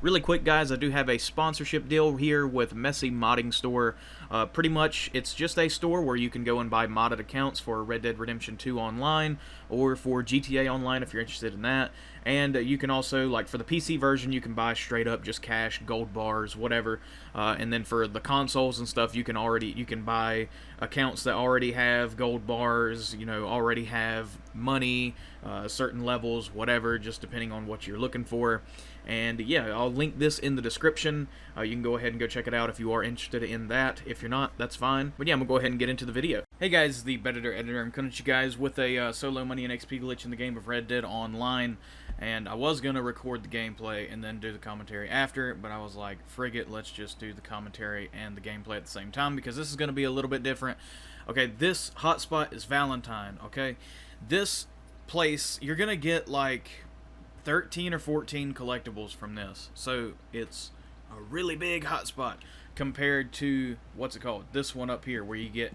Really quick, guys, I do have a sponsorship deal here with Messy Modding Store. Pretty much, it's just a store where you can go and buy modded accounts for Red Dead Redemption 2 online, or for GTA Online if you're interested in that. And you can also, like for the PC version, you can buy straight up just cash, gold bars, whatever. And then for the consoles and stuff, you can buy accounts that already have gold bars, already have money, certain levels, whatever, just depending on what you're looking for. And yeah, I'll link this in the description. You can go ahead and go check it out if you are interested in that. If you're not, that's fine. But yeah, I'm going to go ahead and get into the video. Hey guys, the Bedditor Editor. I'm coming at you guys with a solo money and XP glitch in the game of Red Dead Online. And I was going to record the gameplay and then do the commentary after, but I was like, frig it, let's just do the commentary and the gameplay at the same time, because this is going to be a little bit different. Okay, this hotspot is Valentine, okay? This place, you're going to get like 13 or 14 collectibles from this, so it's a really big hotspot compared to what's it called, this one up here where you get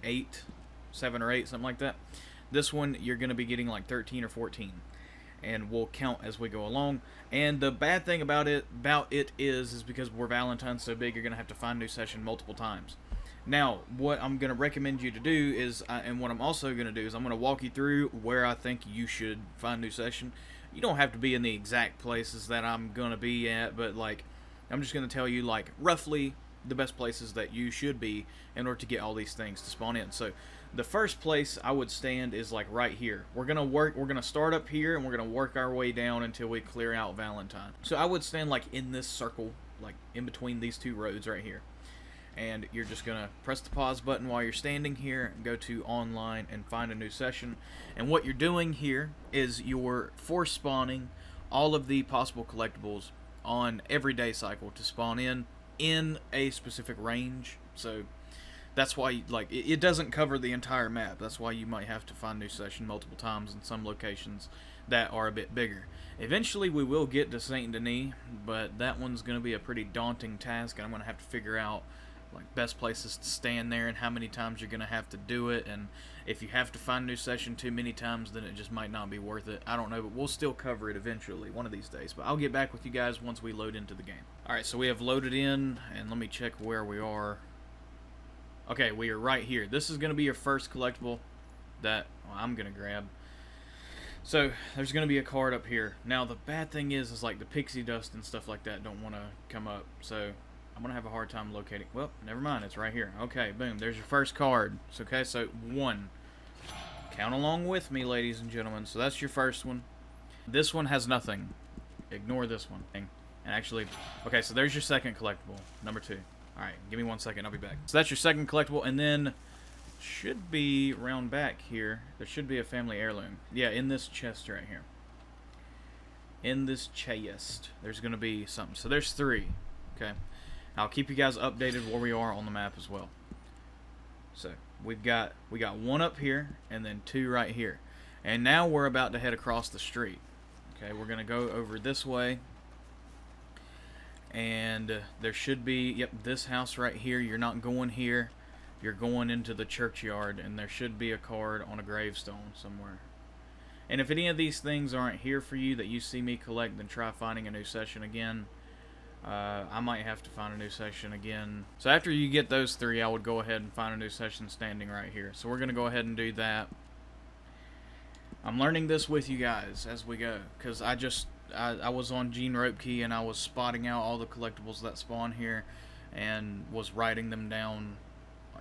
7 or 8, something like that. This one you're going to be getting like 13 or 14, and we'll count as we go along. And the bad thing about it is because we're Valentine's so big, you're going to have to find new session multiple times. Now, what I'm going to recommend you to do is, and what I'm also going to do is I'm going to walk you through where I think you should find new session. You don't have to be in the exact places that I'm going to be at, but like, I'm just going to tell you like roughly the best places that you should be in order to get all these things to spawn in. So the first place I would stand is like right here. We're going to start up here and we're going to work our way down until we clear out Valentine. So I would stand like in this circle, like in between these two roads right here. And you're just going to press the pause button while you're standing here and go to online and find a new session. And what you're doing here is you're force spawning all of the possible collectibles on every day cycle to spawn in a specific range. So that's why it doesn't cover the entire map. That's why you might have to find new session multiple times in some locations that are a bit bigger. Eventually we will get to Saint Denis, but that one's going to be a pretty daunting task, and I'm going to have to figure out like best places to stand there and how many times you're gonna have to do it, and if you have to find a new session too many times, then it just might not be worth it. I don't know, but we'll still cover it eventually one of these days. But I'll get back with you guys once we load into the game. Alright, so we have loaded in, and let me check where we are. Okay, we are right here. This is gonna be your first collectible that I'm gonna grab. So there's gonna be a card up here. Now the bad thing is like the pixie dust and stuff like that don't want to come up, so I'm going to have a hard time locating. Well, never mind. It's right here. Okay, boom. There's your first card. So, okay, so 1. Count along with me, ladies and gentlemen. So that's your first one. This one has nothing. Ignore this one. And actually, okay, so there's your second collectible. Number 2. Alright, give me 1 second. I'll be back. So that's your second collectible. And then, should be round back here. There should be a family heirloom. Yeah, in this chest right here. In this chest, there's going to be something. So there's 3. Okay. I'll keep you guys updated where we are on the map as well. So we got 1 up here and then 2 right here. And now we're about to head across the street. Okay, we're gonna go over this way. And there should be, yep, this house right here. You're not going here. You're going into the churchyard, and there should be a card on a gravestone somewhere. And if any of these things aren't here for you that you see me collect, then try finding a new session again. I might have to find a new session again. So after you get those 3, I would go ahead and find a new session standing right here. So we're going to go ahead and do that. I'm learning this with you guys as we go, because I was on Gene Ropekey and I was spotting out all the collectibles that spawn here and was writing them down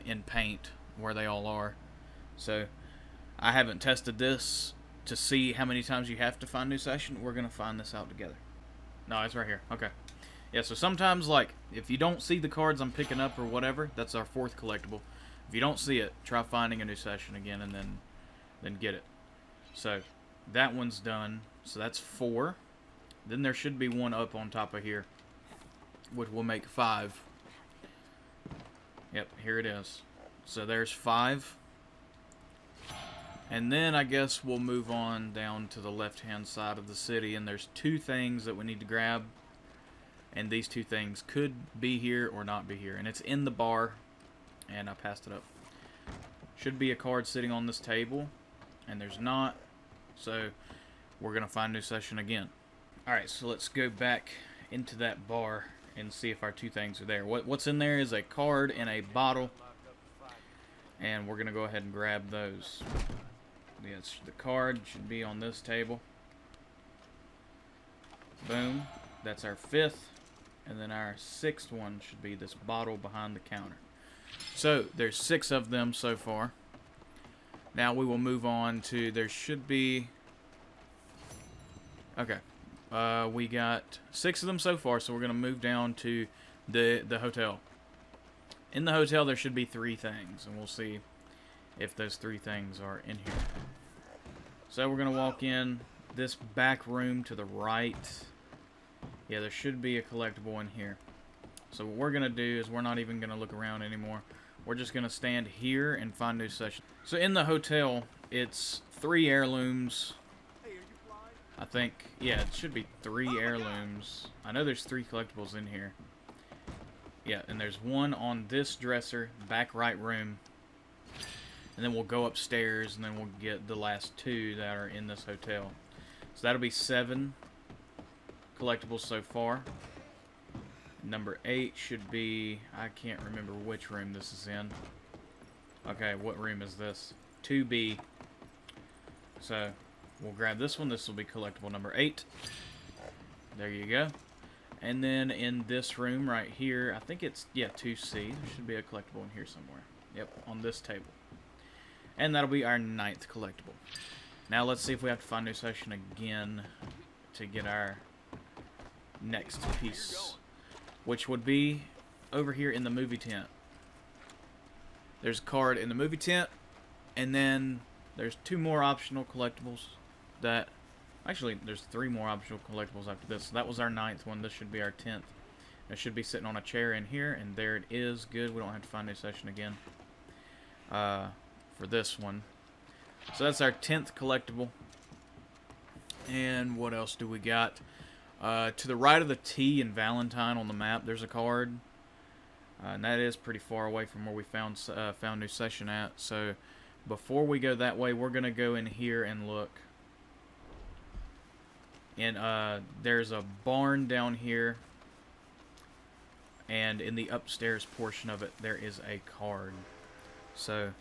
in paint where they all are. So I haven't tested this to see how many times you have to find a new session. We're going to find this out together. No, it's right here. Okay. Yeah, so sometimes, like, if you don't see the cards I'm picking up or whatever, that's our 4th collectible. If you don't see it, try finding a new session again and then get it. So, that one's done. So that's 4. Then there should be 1 up on top of here, which will make 5. Yep, here it is. So there's 5. And then I guess we'll move on down to the left-hand side of the city, and there's 2 things that we need to grab. And these 2 things could be here or not be here. And it's in the bar. And I passed it up. Should be a card sitting on this table. And there's not. So we're going to find a new session again. Alright, so let's go back into that bar and see if our two things are there. What's in there is a card and a bottle, and we're gonna go ahead and grab those. Yes, the card should be on this table. Boom. That's our 5th, and then our 6th one should be this bottle behind the counter. So there's 6 of them so far. Now we will move on to, there should be, okay, we got 6 of them so far, so we're gonna move down to the hotel. In the hotel there should be 3 things, and we'll see if those 3 things are in here. So we're gonna walk in this back room to the right. Yeah, there should be a collectible in here. So what we're going to do is we're not even going to look around anymore. We're just going to stand here and find new session. So in the hotel, it's 3 heirlooms. I think, yeah, it should be 3 heirlooms. I know there's 3 collectibles in here. Yeah, and there's 1 on this dresser, back right room. And then we'll go upstairs, and then we'll get the last 2 that are in this hotel. So that'll be 7 collectibles so far. Number 8 should be, I can't remember which room this is in. Okay, what room is this? 2B. So we'll grab this one. This will be collectible number 8. There you go. And then in this room right here, I think it's, yeah, 2C. There should be a collectible in here somewhere. Yep, on this table. And that'll be our 9th collectible. Now let's see if we have to find new session again to get our next piece, which would be over here in the movie tent. There's a card in the movie tent, and then there's 2 more optional collectibles that, actually there's 3 more optional collectibles after this. So that was our 9th one. This should be our 10th. It should be sitting on a chair in here, and there it is. Good, we don't have to find a session again for this one. So that's our 10th collectible. And what else do we got? To the right of the T in Valentine on the map, there's a card. And that is pretty far away from where we found new session at. So before we go that way, we're going to go in here and look. And there's a barn down here. And in the upstairs portion of it, there is a card. So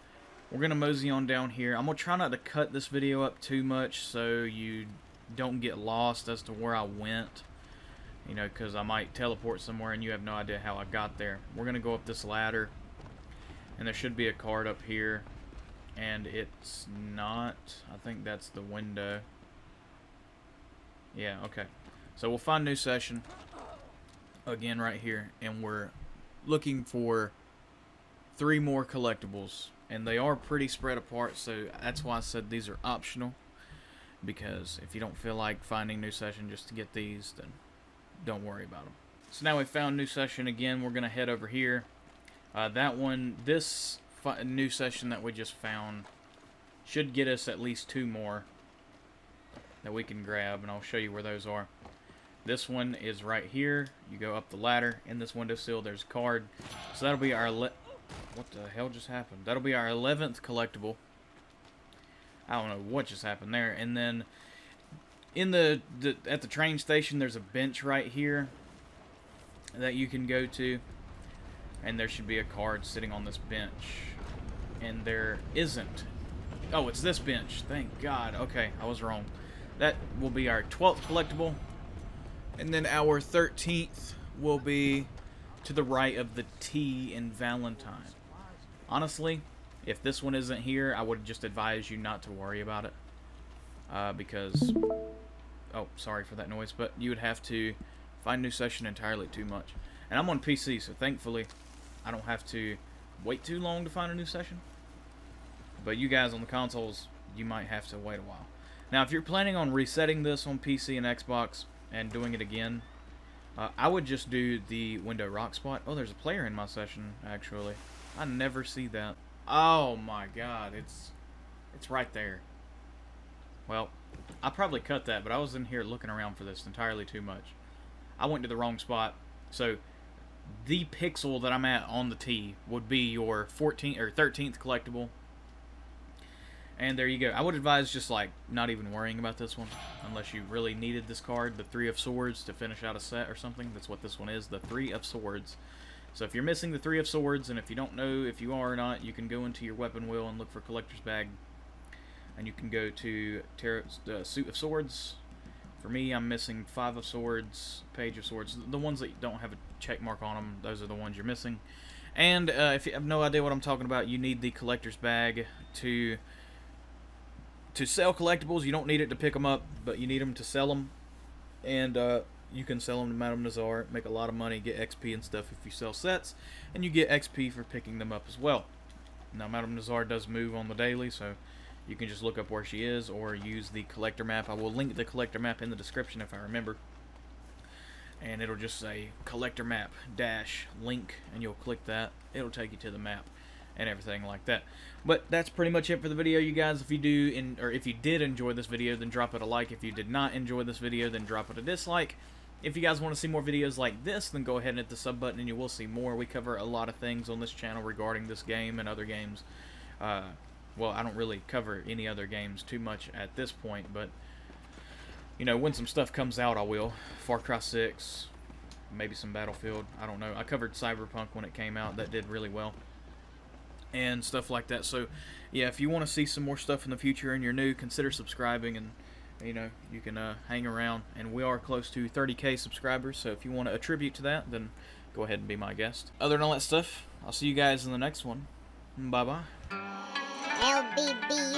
we're going to mosey on down here. I'm going to try not to cut this video up too much so you don't get lost as to where I went. You know, because I might teleport somewhere and you have no idea how I got there. We're going to go up this ladder. And there should be a card up here. And it's not. I think that's the window. Yeah, okay. So we'll find new session. Again right here. And we're looking for 3 more collectibles. And they are pretty spread apart, so that's why I said these are optional. Because if you don't feel like finding new session just to get these, then don't worry about them. So now we found new session again. We're going to head over here. That one, this new session that we just found should get us at least 2 more that we can grab, and I'll show you where those are. This one is right here. You go up the ladder. In this windowsill, there's a card. So that'll be our... What the hell just happened? That'll be our 11th collectible. I don't know what just happened there. And then in at the train station, there's a bench right here that you can go to, and there should be a card sitting on this bench. And there isn't. Oh, it's this bench. Thank God. Okay, I was wrong. That will be our 12th collectible. And then our 13th will be to the right of the T in Valentine. Honestly, if this one isn't here, I would just advise you not to worry about it. Because... Oh, sorry for that noise. But you would have to find new session entirely too much. And I'm on PC, so thankfully I don't have to wait too long to find a new session. But you guys on the consoles, you might have to wait a while. Now, if you're planning on resetting this on PC and Xbox and doing it again, I would just do the window rock spot. Oh, there's a player in my session, actually. I never see that. Oh my God, it's right there. Well, I probably cut that, but I was in here looking around for this entirely too much. I went to the wrong spot. So the pixel that I'm at on the T would be your 14th or 13th collectible. And there you go. I would advise just like not even worrying about this one unless you really needed this card, the Three of Swords, to finish out a set or something. That's what this one is, the Three of Swords. So if you're missing the Three of Swords, and if you don't know if you are or not, you can go into your weapon wheel and look for Collector's Bag. And you can go to Suit of Swords. For me, I'm missing Five of Swords, Page of Swords. The ones that don't have a check mark on them, those are the ones you're missing. And if you have no idea what I'm talking about, you need the Collector's Bag to sell collectibles. You don't need it to pick them up, but you need them to sell them. And you can sell them to Madame Nazar, make a lot of money, get XP and stuff if you sell sets, and you get XP for picking them up as well. Now, Madame Nazar does move on the daily, so you can just look up where she is or use the collector map. I will link the collector map in the description if I remember. And it'll just say collector map dash link, and you'll click that. It'll take you to the map and everything like that. But that's pretty much it for the video, you guys. If you if you did enjoy this video, then drop it a like. If you did not enjoy this video, then drop it a dislike. If you guys want to see more videos like this, then go ahead and hit the sub button and you will see more. We cover a lot of things on this channel regarding this game and other games. Well, I don't really cover any other games too much at this point, but you know, when some stuff comes out, I will. Far Cry 6, maybe some Battlefield, I don't know. I covered Cyberpunk when it came out. That did really well. And stuff like that. So, yeah, if you want to see some more stuff in the future and you're new, consider subscribing, and, you know, you can hang around. And we are close to 30K subscribers, so if you want to attribute to that, then go ahead and be my guest. Other than all that stuff, I'll see you guys in the next one. Bye-bye. LBB